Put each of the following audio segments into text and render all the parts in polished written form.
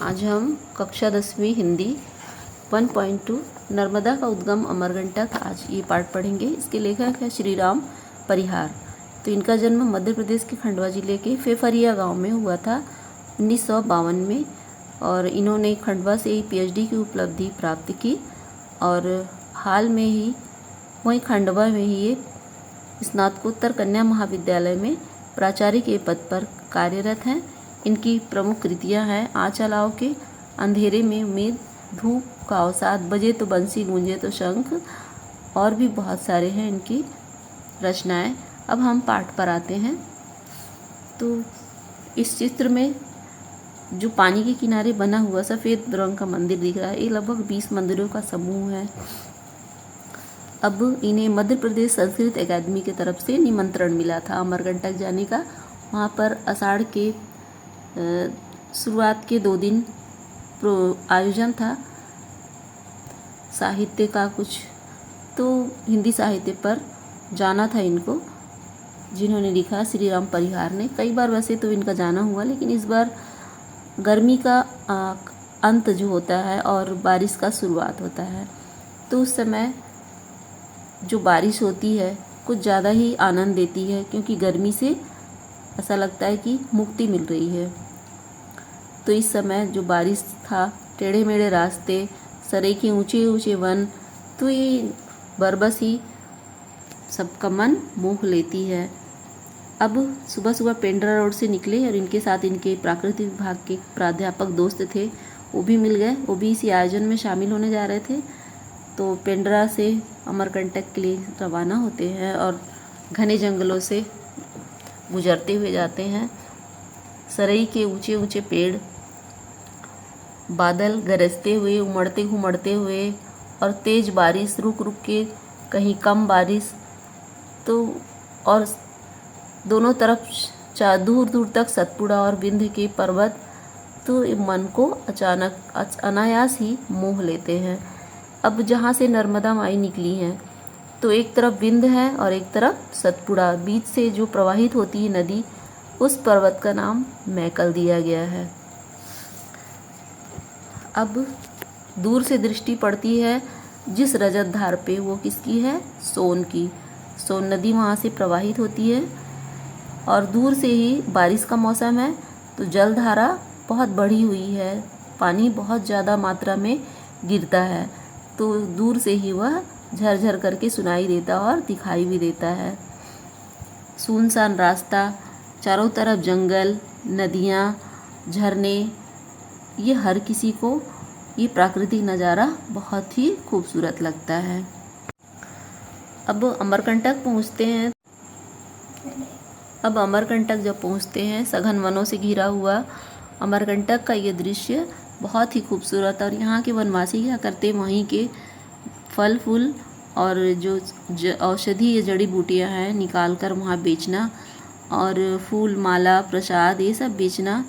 आज हम कक्षा 10वीं हिंदी 1.2 नर्मदा का उद्गम अमरकंटक आज ये पाठ पढ़ेंगे। इसके लेखक है श्री राम परिहार। तो इनका जन्म मध्य प्रदेश के खंडवा जिले के फेफरिया गांव में हुआ था 1952 में, और इन्होंने खंडवा से ही पीएचडी की उपलब्धि प्राप्त की और हाल में ही वहीं खंडवा में ही ये स्नातकोत्तर कन्या महाविद्यालय में प्राचार्य के पद पर कार्यरत हैं। इनकी प्रमुख कृतियां हैं आँच अलाव के, अंधेरे में उम्मीद, धूप का अवसाद, बजे तो बंसी गूंजे तो शंख, और भी बहुत सारे हैं इनकी रचनाएं। अब हम पाठ पर आते हैं। तो इस चित्र में जो पानी के किनारे बना हुआ सफ़ेद रंग का मंदिर दिख रहा है, ये लगभग 20 मंदिरों का समूह है। अब इन्हें मध्य प्रदेश संस्कृत एकेडमी की तरफ से निमंत्रण मिला था अमरकंटक जाने का। वहाँ पर आषाढ़ के शुरुआत के 2 दिन आयोजन था साहित्य का कुछ, तो हिंदी साहित्य पर जाना था इनको, जिन्होंने लिखा श्री राम परिहार ने। कई बार वैसे तो इनका जाना हुआ, लेकिन इस बार गर्मी का अंत जो होता है और बारिश का शुरुआत होता है, तो उस समय जो बारिश होती है कुछ ज़्यादा ही आनंद देती है, क्योंकि गर्मी से ऐसा लगता है कि मुक्ति मिल रही है। तो इस समय जो बारिश था, टेढ़े मेढ़े रास्ते, सरे के ऊंचे ऊंचे वन, तो ये बरबस ही सबका मन मोह लेती है। अब सुबह सुबह पेंड्रा रोड से निकले और इनके साथ इनके प्राकृतिक विभाग के प्राध्यापक दोस्त थे, वो भी मिल गए। वो भी इसी आयोजन में शामिल होने जा रहे थे। तो पेंड्रा से अमरकंटक के लिए रवाना होते हैं और घने जंगलों से गुजरते हुए जाते हैं। सरई के ऊंचे ऊंचे पेड़, बादल गरजते हुए, उमड़ते घुमड़ते हुए, और तेज़ बारिश, रुक रुक के, कहीं कम बारिश, तो और दोनों तरफ दूर दूर तक सतपुड़ा और विंध्य के पर्वत, तो मन को अचानक अनायास ही मोह लेते हैं। अब जहाँ से नर्मदा माई निकली हैं, तो एक तरफ विंध्य है और एक तरफ सतपुड़ा, बीच से जो प्रवाहित होती है नदी, उस पर्वत का नाम मैकल दिया गया है। अब दूर से दृष्टि पड़ती है जिस रजत धार पे, वो किसकी है? सोन की। सोन नदी वहाँ से प्रवाहित होती है, और दूर से ही बारिश का मौसम है, तो जलधारा बहुत बढ़ी हुई है, पानी बहुत ज़्यादा मात्रा में गिरता है, तो दूर से ही वह झरझर करके सुनाई देता और दिखाई भी देता है। सुनसान रास्ता, चारों तरफ जंगल, नदियाँ, झरने, ये हर किसी को ये प्राकृतिक नज़ारा बहुत ही खूबसूरत लगता है। अब अमरकंटक पहुँचते हैं। अब अमरकंटक जब पहुँचते हैं, सघन वनों से घिरा हुआ अमरकंटक का ये दृश्य बहुत ही खूबसूरत, और यहाँ के वनवासी क्या करते, वहीं के फल फूल और जो औषधीय जड़ी बूटियाँ हैं निकाल कर वहाँ बेचना, और फूल माला प्रसाद ये सब बेचना,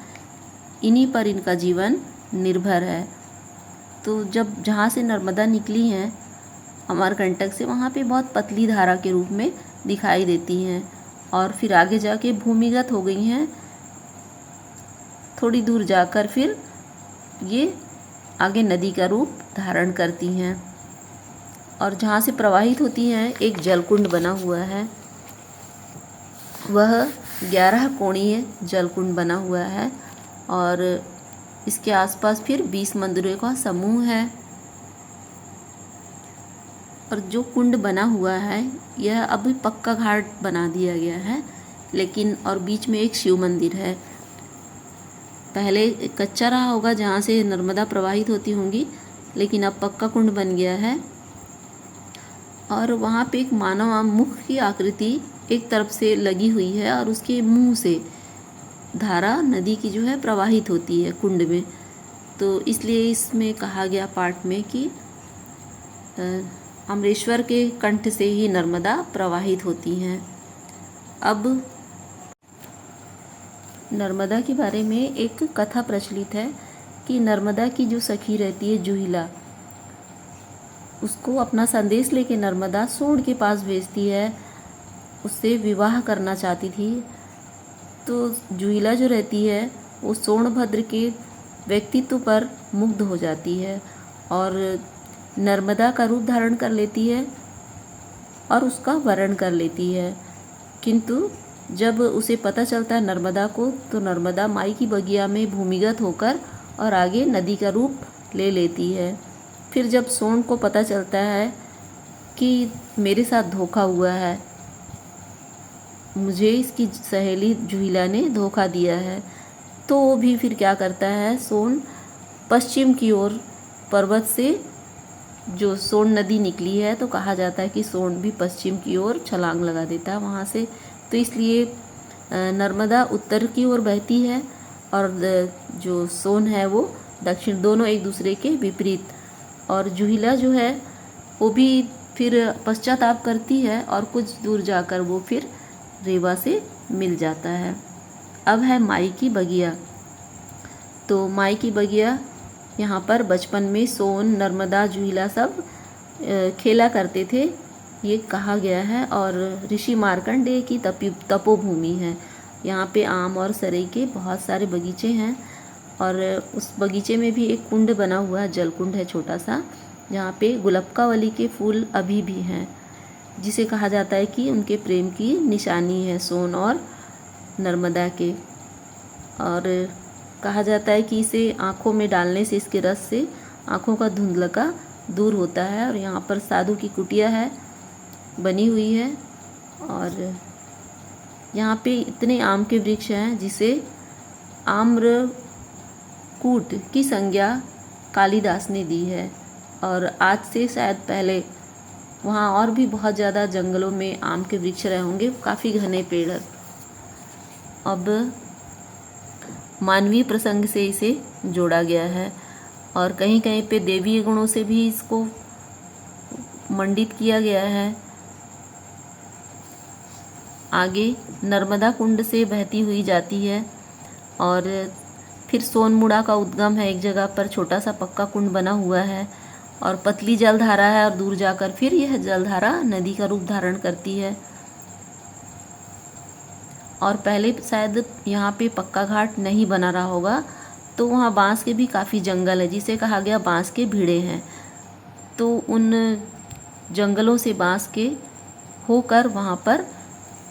इन्हीं पर इनका जीवन निर्भर है। तो जब जहाँ से नर्मदा निकली हैं अमरकंटक से, वहाँ पे बहुत पतली धारा के रूप में दिखाई देती हैं, और फिर आगे जाके भूमिगत हो गई हैं। थोड़ी दूर जाकर फिर ये आगे नदी का रूप धारण करती हैं, और जहाँ से प्रवाहित होती हैं एक जलकुंड बना हुआ है, वह 11 कोणीय जलकुंड बना हुआ है, और इसके आसपास फिर 20 मंदिरों का समूह है। और जो कुंड बना हुआ है यह अभी पक्का घाट बना दिया गया है, लेकिन और बीच में एक शिव मंदिर है। पहले कच्चा रहा होगा जहाँ से नर्मदा प्रवाहित होती होंगी, लेकिन अब पक्का कुंड बन गया है। और वहाँ पे एक मानव मुख की आकृति एक तरफ से लगी हुई है, और उसके मुंह से धारा नदी की जो है प्रवाहित होती है कुंड में। तो इसलिए इसमें कहा गया पाठ में कि अमरेश्वर के कंठ से ही नर्मदा प्रवाहित होती हैं। अब नर्मदा के बारे में एक कथा प्रचलित है कि नर्मदा की जो सखी रहती है जुहिला, उसको अपना संदेश लेके नर्मदा सोन के पास भेजती है, उससे विवाह करना चाहती थी। तो जुहिला जो रहती है वो सोनभद्र के व्यक्तित्व पर मुग्ध हो जाती है और नर्मदा का रूप धारण कर लेती है और उसका वर्ण कर लेती है। किंतु जब उसे पता चलता है नर्मदा को, तो नर्मदा माई की बगिया में भूमिगत होकर और आगे नदी का रूप ले लेती है। फिर जब सोन को पता चलता है कि मेरे साथ धोखा हुआ है, मुझे इसकी सहेली जुहिला ने धोखा दिया है, तो वो भी फिर क्या करता है, सोन पश्चिम की ओर पर्वत से जो सोन नदी निकली है, तो कहा जाता है कि सोन भी पश्चिम की ओर छलांग लगा देता है वहाँ से। तो इसलिए नर्मदा उत्तर की ओर बहती है और जो सोन है वो दक्षिण, दोनों एक दूसरे के विपरीत। और जुहिला जो है वो भी फिर पश्चाताप करती है और कुछ दूर जाकर वो फिर रेवा से मिल जाता है। अब है माई की बगिया। तो माई की बगिया, यहाँ पर बचपन में सोन, नर्मदा, जुहिला सब खेला करते थे, ये कहा गया है। और ऋषि मार्कंडेय की तपोभूमि है। यहाँ पे आम और सरेई के बहुत सारे बगीचे हैं और उस बगीचे में भी एक कुंड बना हुआ है, जल कुंड है छोटा सा, जहाँ पे गुलबकावली के फूल अभी भी हैं, जिसे कहा जाता है कि उनके प्रेम की निशानी है सोन और नर्मदा के। और कहा जाता है कि इसे आँखों में डालने से, इसके रस से आँखों का धुंधलका दूर होता है। और यहाँ पर साधु की कुटिया है, बनी हुई है। और यहाँ पे इतने आम के वृक्ष हैं जिसे आम्रकूट की संज्ञा कालिदास ने दी है। और आज से शायद पहले वहाँ और भी बहुत ज़्यादा जंगलों में आम के वृक्ष रहे होंगे, काफ़ी घने पेड़। अब मानवीय प्रसंग से इसे जोड़ा गया है और कहीं कहीं पे देवीय गुणों से भी इसको मंडित किया गया है। आगे नर्मदा कुंड से बहती हुई जाती है और फिर सोनमुड़ा का उद्गम है, एक जगह पर छोटा सा पक्का कुंड बना हुआ है और पतली जलधारा है और दूर जाकर फिर यह जलधारा नदी का रूप धारण करती है। और पहले शायद यहाँ पे पक्का घाट नहीं बना रहा होगा, तो वहाँ बांस के भी काफ़ी जंगल है, जिसे कहा गया बांस के भिड़े हैं। तो उन जंगलों से बांस के होकर वहाँ पर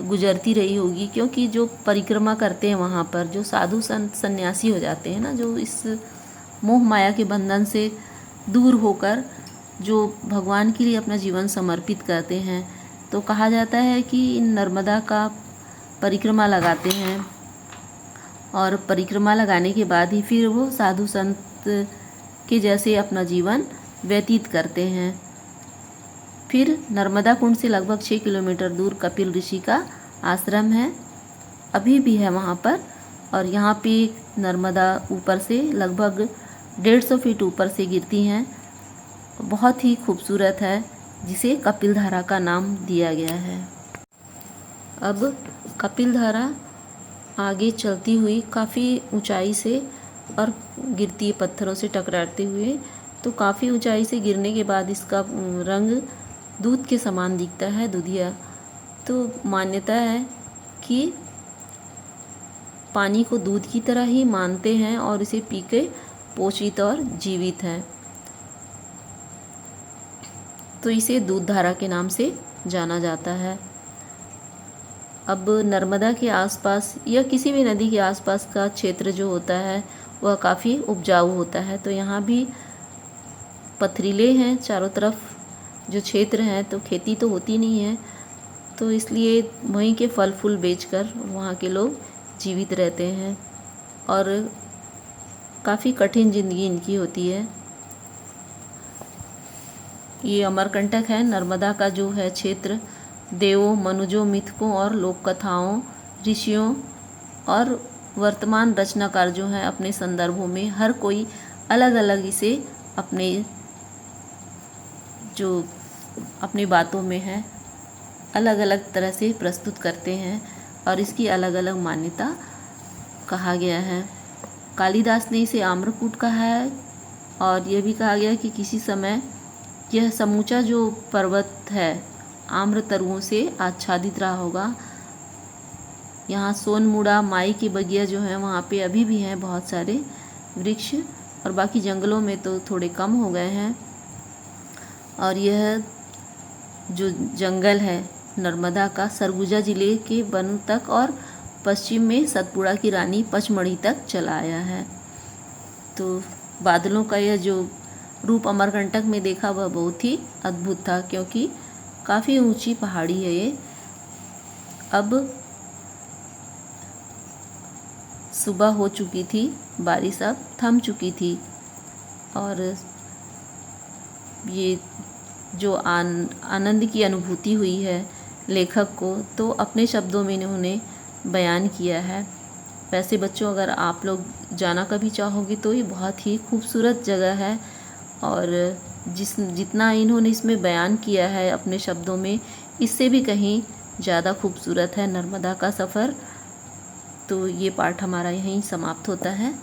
गुजरती रही होगी, क्योंकि जो परिक्रमा करते हैं वहाँ पर, जो साधु संत सन्यासी हो जाते हैं ना, जो इस मोह माया के बंधन से दूर होकर जो भगवान के लिए अपना जीवन समर्पित करते हैं, तो कहा जाता है कि इन नर्मदा का परिक्रमा लगाते हैं और परिक्रमा लगाने के बाद ही फिर वो साधु संत के जैसे अपना जीवन व्यतीत करते हैं। फिर नर्मदा कुंड से लगभग 6 किलोमीटर दूर कपिल ऋषि का आश्रम है, अभी भी है वहाँ पर। और यहाँ पे नर्मदा ऊपर से लगभग 150 फीट ऊपर से गिरती हैं, बहुत ही खूबसूरत है, जिसे कपिल धारा का नाम दिया गया है। अब कपिल धारा आगे चलती हुई काफ़ी ऊंचाई से और गिरती है पत्थरों से टकराते हुए, तो काफ़ी ऊंचाई से गिरने के बाद इसका रंग दूध के समान दिखता है, दूधिया। तो मान्यता है कि पानी को दूध की तरह ही मानते हैं और इसे पी के पोषित और जीवित है, तो इसे दूध धारा के नाम से जाना जाता है। अब नर्मदा के आसपास या किसी भी नदी के आसपास का क्षेत्र जो होता है वह काफ़ी उपजाऊ होता है, तो यहाँ भी पथरीले हैं चारों तरफ जो क्षेत्र हैं, तो खेती तो होती नहीं है, तो इसलिए वहीं के फल फूल बेचकर वहाँ के लोग जीवित रहते हैं और काफ़ी कठिन ज़िंदगी इनकी होती है। ये अमरकंटक है, नर्मदा का जो है क्षेत्र, देवों, मनुजों, मिथकों और लोक कथाओं, ऋषियों और वर्तमान रचनाकार जो हैं अपने संदर्भों में हर कोई अलग अलग इसे अपनी बातों में है अलग अलग तरह से प्रस्तुत करते हैं और इसकी अलग अलग मान्यता कहा गया है। कालिदास ने इसे आम्रकूट कहा है और यह भी कहा गया कि किसी समय यह समूचा जो पर्वत है आम्र तरुओं से आच्छादित रहा होगा। यहाँ सोनमुड़ा, माई की बगिया जो है वहाँ पे अभी भी हैं बहुत सारे वृक्ष, और बाकी जंगलों में तो थोड़े कम हो गए हैं। और यह जो जंगल है नर्मदा का सरगुजा जिले के वन तक और पश्चिम में सतपुड़ा की रानी पचमढ़ी तक चला आया है। तो बादलों का यह जो रूप अमरकंटक में देखा वह बहुत ही अद्भुत था, क्योंकि काफ़ी ऊंची पहाड़ी है ये। अब सुबह हो चुकी थी, बारिश अब थम चुकी थी, और ये जो आनंद की अनुभूति हुई है लेखक को, तो अपने शब्दों में इन्होंने बयान किया है। वैसे बच्चों, अगर आप लोग जाना कभी चाहोगे तो ये बहुत ही खूबसूरत जगह है, और जितना इन्होंने इसमें बयान किया है अपने शब्दों में, इससे भी कहीं ज़्यादा खूबसूरत है नर्मदा का सफ़र। तो ये पाठ हमारा यहीं समाप्त होता है।